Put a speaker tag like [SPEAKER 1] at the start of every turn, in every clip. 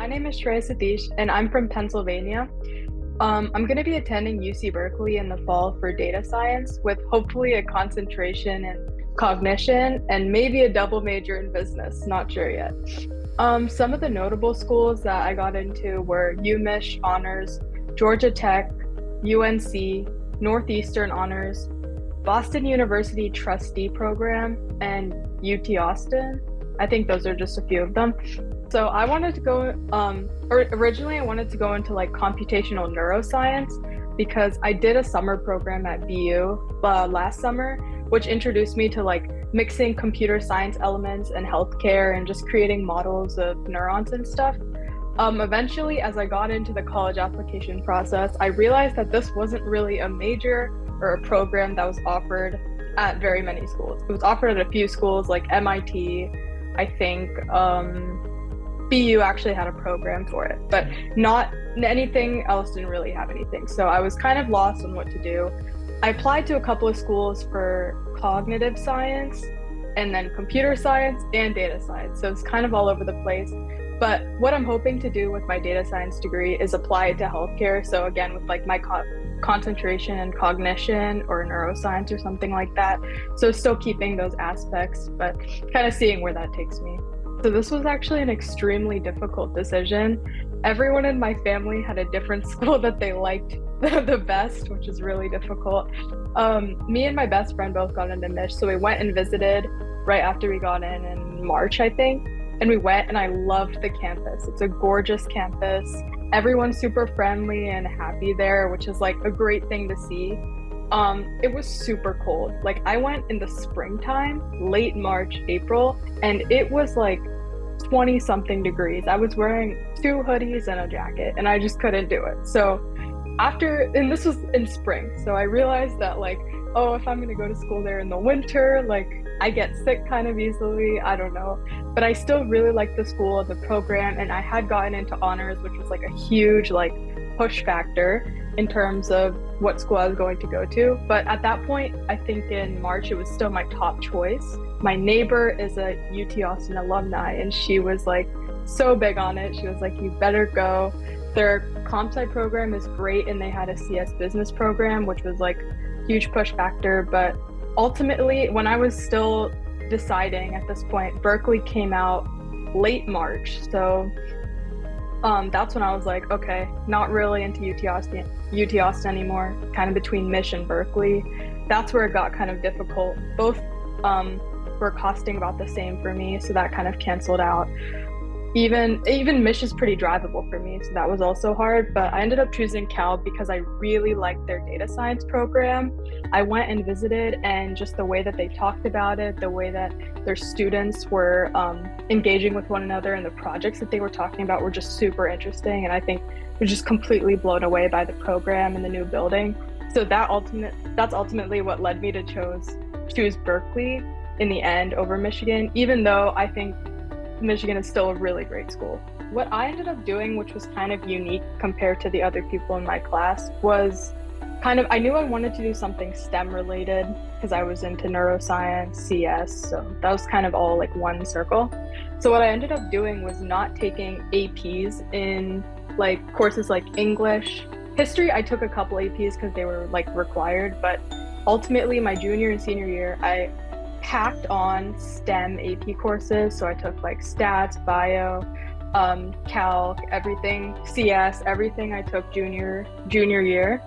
[SPEAKER 1] My name is Shreya and I'm from Pennsylvania. I'm going to be attending UC Berkeley in the fall for data science with hopefully a concentration in cognition and maybe a double major in business, not sure yet. Some of the notable schools that I got into were UMich Honors, Georgia Tech, UNC, Northeastern Honors, Boston University Trustee Program, and UT Austin. I think those are just a few of them. So I wanted to go, originally I wanted to go into like computational neuroscience because I did a summer program at BU last summer, which introduced me to like mixing computer science elements and healthcare and just creating models of neurons and stuff. Eventually, as I got into the college application process, I realized that this wasn't really a major or a program that was offered at very many schools. It was offered at a few schools like MIT, I think, BU actually had a program for it, but not anything else didn't really have anything. So I was kind of lost on what to do. I applied to a couple of schools for cognitive science and then computer science and data science. So it's kind of all over the place. But what I'm hoping to do with my data science degree is apply it to healthcare. So again, with like my concentration in cognition or neuroscience or something like that. So still keeping those aspects, but kind of seeing where that takes me. So this was actually an extremely difficult decision. Everyone in my family had a different school that they liked the best, which is really difficult. Me and my best friend both got into Mich, so we went and visited right after we got in March, I think. And we went and I loved the campus. It's a gorgeous campus. Everyone's super friendly and happy there, which is like a great thing to see. It was super cold. Like I went in the springtime, late March, April, and it was like 20 something degrees. I was wearing 2 hoodies and a jacket and I just couldn't do it. So and this was in spring. So I realized that like, oh, if I'm gonna go to school there in the winter, like I get sick kind of easily, I don't know. But I still really liked the school, the program, and I had gotten into honors, which was like a huge like push factor in terms of what school I was going to go to. But at that point, I think in March, it was still my top choice. My neighbor is a UT Austin alumni and she was like so big on it. She was like, you better go. Their comp sci program is great and they had a CS business program, which was like huge push factor. But ultimately, when I was still deciding at this point, Berkeley came out late March. So that's when I was like, okay, not really into UT Austin anymore, kind of between Mich and Berkeley. That's where it got kind of difficult. Both were costing about the same for me, so that kind of canceled out. Even Mich is pretty drivable for me, so that was also hard, but I ended up choosing Cal because I really liked their data science program. I went and visited, and just the way that they talked about it, the way that their students were engaging with one another, and the projects that they were talking about were just super interesting, and I think was just completely blown away by the program and the new building. So that's ultimately what led me to choose Berkeley in the end over Michigan, even though I think Michigan is still a really great school. What I ended up doing, which was kind of unique compared to the other people in my class, was I knew I wanted to do something STEM related because I was into neuroscience, CS, so that was kind of all like one circle. So what I ended up doing was not taking APs in like courses like English. History, I took a couple APs because they were like required, but ultimately my junior and senior year, I packed on STEM AP courses. So I took like stats, bio, calc, everything, CS, everything I took junior year.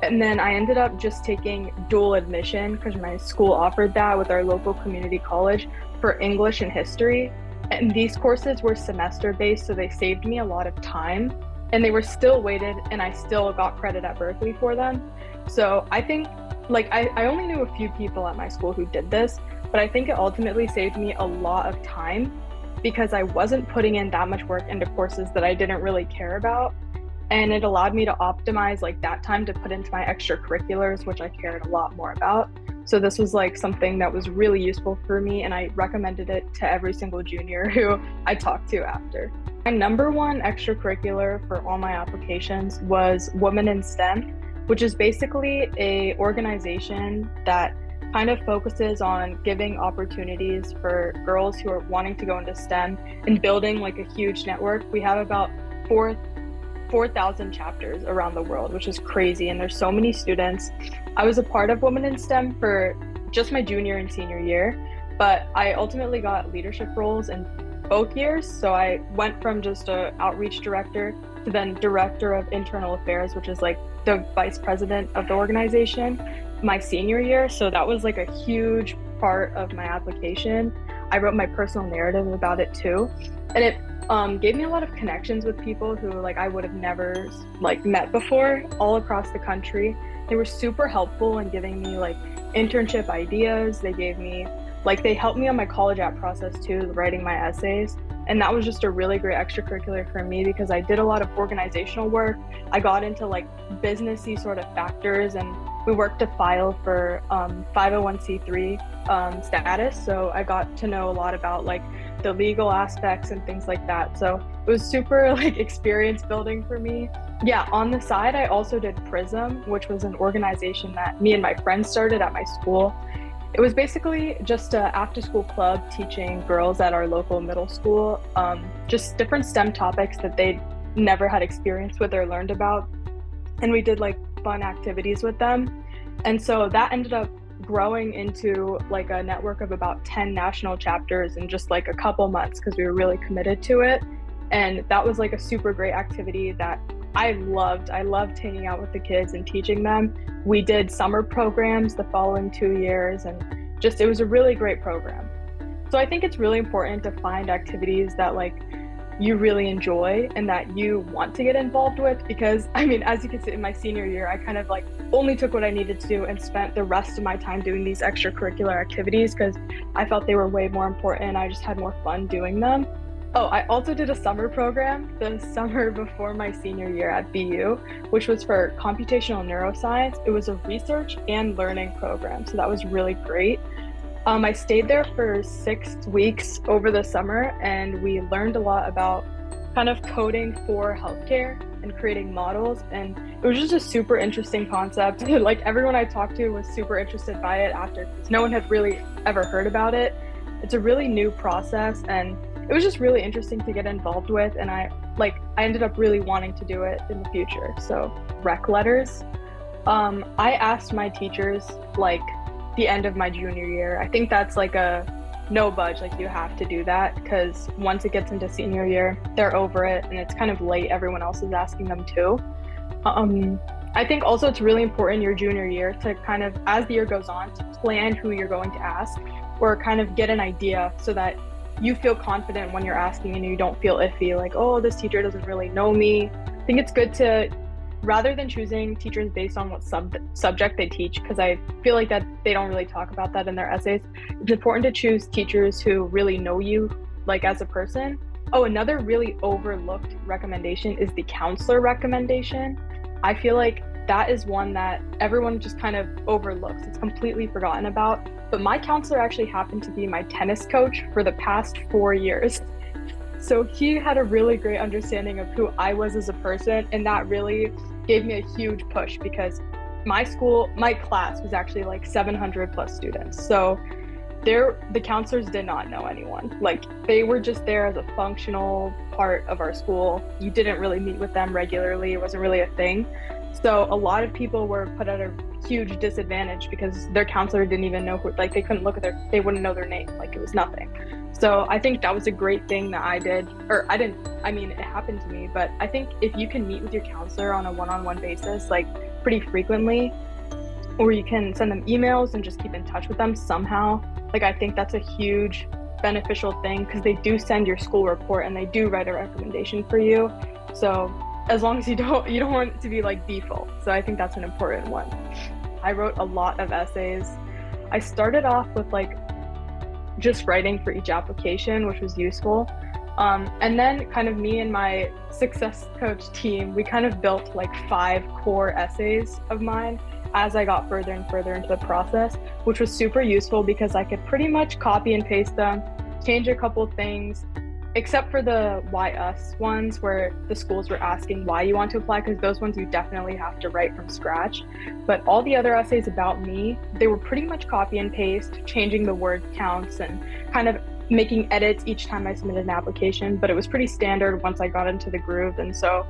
[SPEAKER 1] And then I ended up just taking dual admission because my school offered that with our local community college for English and history. And these courses were semester based, so they saved me a lot of time and they were still weighted and I still got credit at Berkeley for them. So I think like I only knew a few people at my school who did this, but I think it ultimately saved me a lot of time because I wasn't putting in that much work into courses that I didn't really care about. And it allowed me to optimize like that time to put into my extracurriculars, which I cared a lot more about. So this was like something that was really useful for me, and I recommended it to every single junior who I talked to after. My number one extracurricular for all my applications was Women in STEM, which is basically a organization that kind of focuses on giving opportunities for girls who are wanting to go into STEM and building like a huge network. We have about 4,000 chapters around the world, which is crazy. And there's so many students. I was a part of Women in STEM for just my junior and senior year, but I ultimately got leadership roles in both years. So I went from just a outreach director to then director of internal affairs, which is like the vice president of the organization, my senior year. So that was like a huge part of my application. I wrote my personal narrative about it too. And it gave me a lot of connections with people who like I would have never like met before all across the country. They were super helpful in giving me like internship ideas. They gave me like, they helped me on my college app process too, writing my essays. And that was just a really great extracurricular for me because I did a lot of organizational work. I got into like businessy sort of factors, and we worked to file for 501c3 status. So I got to know a lot about like the legal aspects and things like that. So it was super like experience building for me. Yeah, on the side, I also did Prism, which was an organization that me and my friends started at my school. It was basically just an after-school club teaching girls at our local middle school just different STEM topics that they'd never had experience with or learned about. And we did like fun activities with them. And so that ended up growing into like a network of about 10 national chapters in just like a couple months because we were really committed to it. And that was like a super great activity that I loved. I loved hanging out with the kids and teaching them. We did summer programs the following 2 years, and just it was a really great program. So I think it's really important to find activities that like you really enjoy and that you want to get involved with, because I mean, as you can see, in my senior year, I kind of like only took what I needed to do and spent the rest of my time doing these extracurricular activities because I felt they were way more important and I just had more fun doing them. Oh, I also did a summer program the summer before my senior year at BU, which was for computational neuroscience. It was a research and learning program, so that was really great. I stayed there for 6 weeks over the summer, and we learned a lot about kind of coding for healthcare and creating models, and it was just a super interesting concept. Like everyone I talked to was super interested by it after, because no one had really ever heard about it. It's a really new process, and it was just really interesting to get involved with, and I ended up really wanting to do it in the future. So rec letters, I asked my teachers like the end of my junior year. I think that's like a no budge, like you have to do that because once it gets into senior year, they're over it and it's kind of late. Everyone else is asking them too. I think also it's really important your junior year to kind of, as the year goes on, to plan who you're going to ask or kind of get an idea so that you feel confident when you're asking and you don't feel iffy, like, oh, this teacher doesn't really know me. I think it's good to, rather than choosing teachers based on what subject they teach, because I feel like that they don't really talk about that in their essays, it's important to choose teachers who really know you, like as a person. Oh, another really overlooked recommendation is the counselor recommendation. I feel like that is one that everyone just kind of overlooks. It's completely forgotten about. But my counselor actually happened to be my tennis coach for the past 4 years. So he had a really great understanding of who I was as a person, and that really gave me a huge push because my class was actually like 700 plus students. So the counselors did not know anyone. Like they were just there as a functional part of our school. You didn't really meet with them regularly. It wasn't really a thing. So a lot of people were put at a huge disadvantage because their counselor didn't even know who, like they couldn't look at they wouldn't know their name, like it was nothing. So I think that was a great thing that I did, or I didn't, I mean, it happened to me, but I think if you can meet with your counselor on a one-on-one basis, like pretty frequently, or you can send them emails and just keep in touch with them somehow, like I think that's a huge beneficial thing because they do send your school report and they do write a recommendation for you. So as long as you don't want it to be like default. So I think that's an important one. I wrote a lot of essays. I started off with like just writing for each application, which was useful. And then kind of me and my Success Koach team, we kind of built like 5 core essays of mine as I got further and further into the process, which was super useful because I could pretty much copy and paste them, change a couple things, except for the why us ones where the schools were asking why you want to apply, because those ones you definitely have to write from scratch. But all the other essays about me, they were pretty much copy and paste, changing the word counts and kind of making edits each time I submitted an application. But it was pretty standard once I got into the groove. And so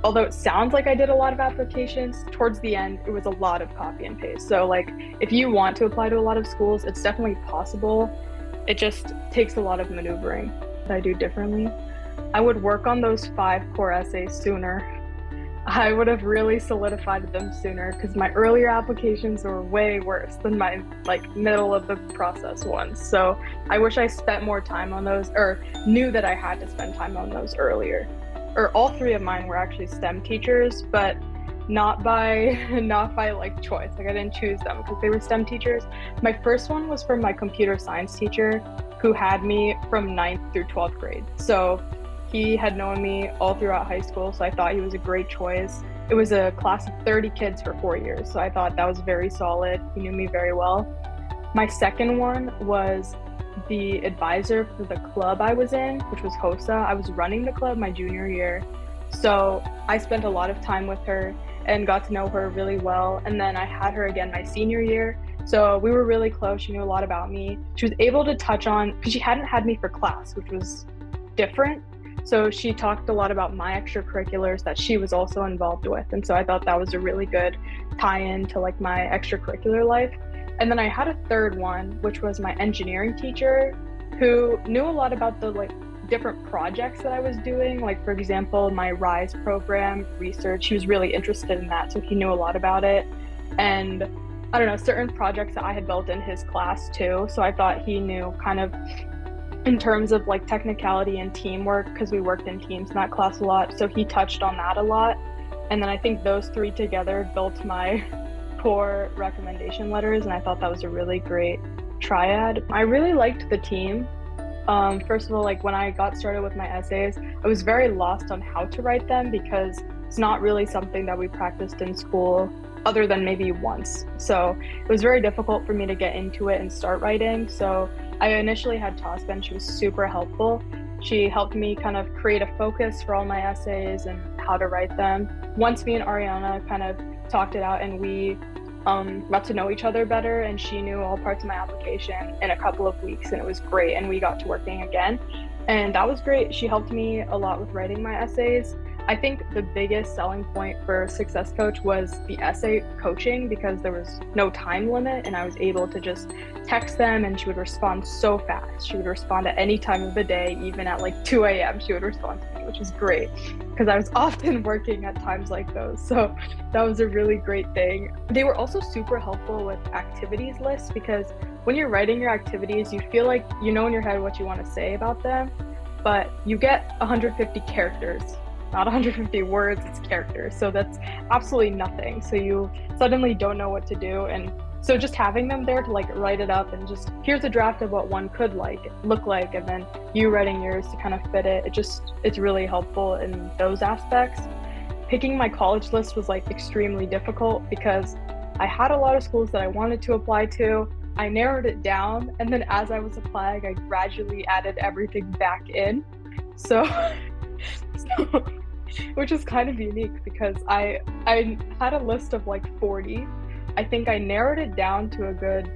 [SPEAKER 1] although it sounds like I did a lot of applications, towards the end, it was a lot of copy and paste. So like, if you want to apply to a lot of schools, it's definitely possible. It just takes a lot of maneuvering that I do differently. I would work on those 5 core essays sooner. I would have really solidified them sooner because my earlier applications were way worse than my like middle of the process ones. So I wish I spent more time on those, or knew that I had to spend time on those earlier. Or all 3 of mine were actually STEM teachers, but not by like choice. Like I didn't choose them because they were STEM teachers. My first one was from my computer science teacher who had me from 9th through 12th grade. So he had known me all throughout high school, so I thought he was a great choice. It was a class of 30 kids for 4 years, so I thought that was very solid. He knew me very well. My second one was the advisor for the club I was in, which was HOSA. I was running the club my junior year. So I spent a lot of time with her and got to know her really well. And then I had her again my senior year. So we were really close. She knew a lot about me. She was able to touch on, because she hadn't had me for class, which was different. So she talked a lot about my extracurriculars that she was also involved with. And so I thought that was a really good tie-in to like my extracurricular life. And then I had a third one, which was my engineering teacher, who knew a lot about the like different projects that I was doing. Like for example, my RISE program research, he was really interested in that. So he knew a lot about it. And I don't know, certain projects that I had built in his class too. So I thought he knew kind of in terms of like technicality and teamwork, because we worked in teams in that class a lot. So he touched on that a lot. And then I think those 3 together built my core recommendation letters, and I thought that was a really great triad. I really liked the team. First of all, like when I got started with my essays, I was very lost on how to write them because it's not really something that we practiced in school other than maybe once. So it was very difficult for me to get into it and start writing. So I initially had Tosca, and she was super helpful. She helped me kind of create a focus for all my essays and how to write them. Once me and Ariana kind of talked it out and we got to know each other better, and she knew all parts of my application in a couple of weeks, and it was great, and we got to working again, and that was great. She helped me a lot with writing my essays. I think the biggest selling point for Success Koach was the essay coaching, because there was no time limit and I was able to just text them and she would respond so fast. She would respond at any time of the day, even at like 2 a.m. she would respond to me, which was great because I was often working at times like those. So that was a really great thing. They were also super helpful with activities lists, because when you're writing your activities, you feel like you know in your head what you want to say about them, but you get 150 characters. Not 150 words, it's characters. So that's absolutely nothing. So you suddenly don't know what to do. And so just having them there to like write it up and just here's a draft of what one could look like, and then you writing yours to kind of fit it. It's really helpful in those aspects. Picking my college list was like extremely difficult because I had a lot of schools that I wanted to apply to. I narrowed it down, and then as I was applying, I gradually added everything back in. So which is kind of unique because I had a list of like 40. I think I narrowed it down to a good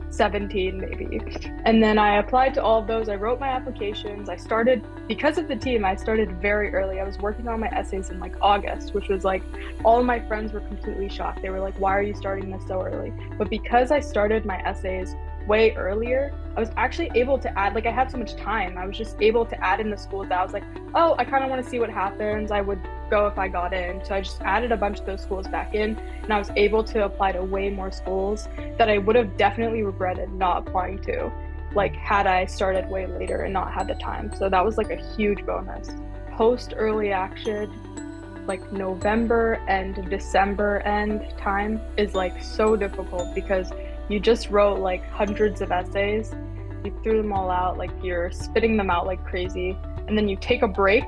[SPEAKER 1] 17 maybe. And then I applied to all of those. I wrote my applications. I started, because of the team, I started very early. I was working on my essays in like August, which was like, all of my friends were completely shocked. They were like, why are you starting this so early? But because I started my essays way earlier, I was actually able to add, like I had so much time, I was just able to add in the schools that I was like, oh, I kind of want to see what happens. I would go if I got in. So I just added a bunch of those schools back in, and I was able to apply to way more schools that I would have definitely regretted not applying to, like had I started way later and not had the time. So that was like a huge bonus. Post early action, like November and December end time is like so difficult because you just wrote like hundreds of essays, you threw them all out, like you're spitting them out like crazy, and then you take a break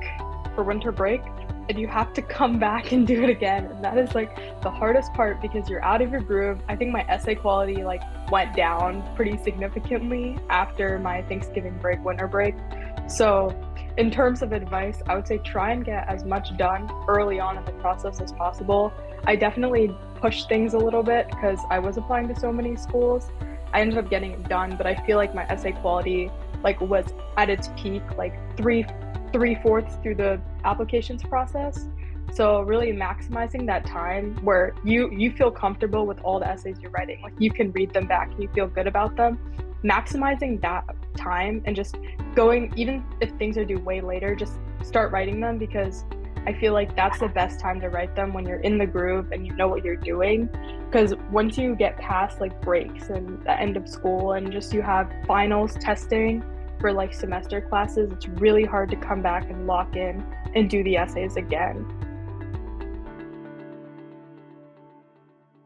[SPEAKER 1] for winter break and you have to come back and do it again. And that is like the hardest part because you're out of your groove. I think my essay quality like went down pretty significantly after my Thanksgiving break, winter break. So, in terms of advice, I would say try and get as much done early on in the process as possible. I definitely pushed things a little bit because I was applying to so many schools. I ended up getting it done, but I feel like my essay quality was at its peak, like three-fourths through the applications process. So really maximizing that time where you feel comfortable with all the essays you're writing, like you can read them back and you feel good about them. Maximizing that time and just going, even if things are due way later, just start writing them, because I feel like that's the best time to write them, when you're in the groove and you know what you're doing. Because once you get past like breaks and the end of school and just you have finals, testing for like semester classes, it's really hard to come back and lock in and do the essays again.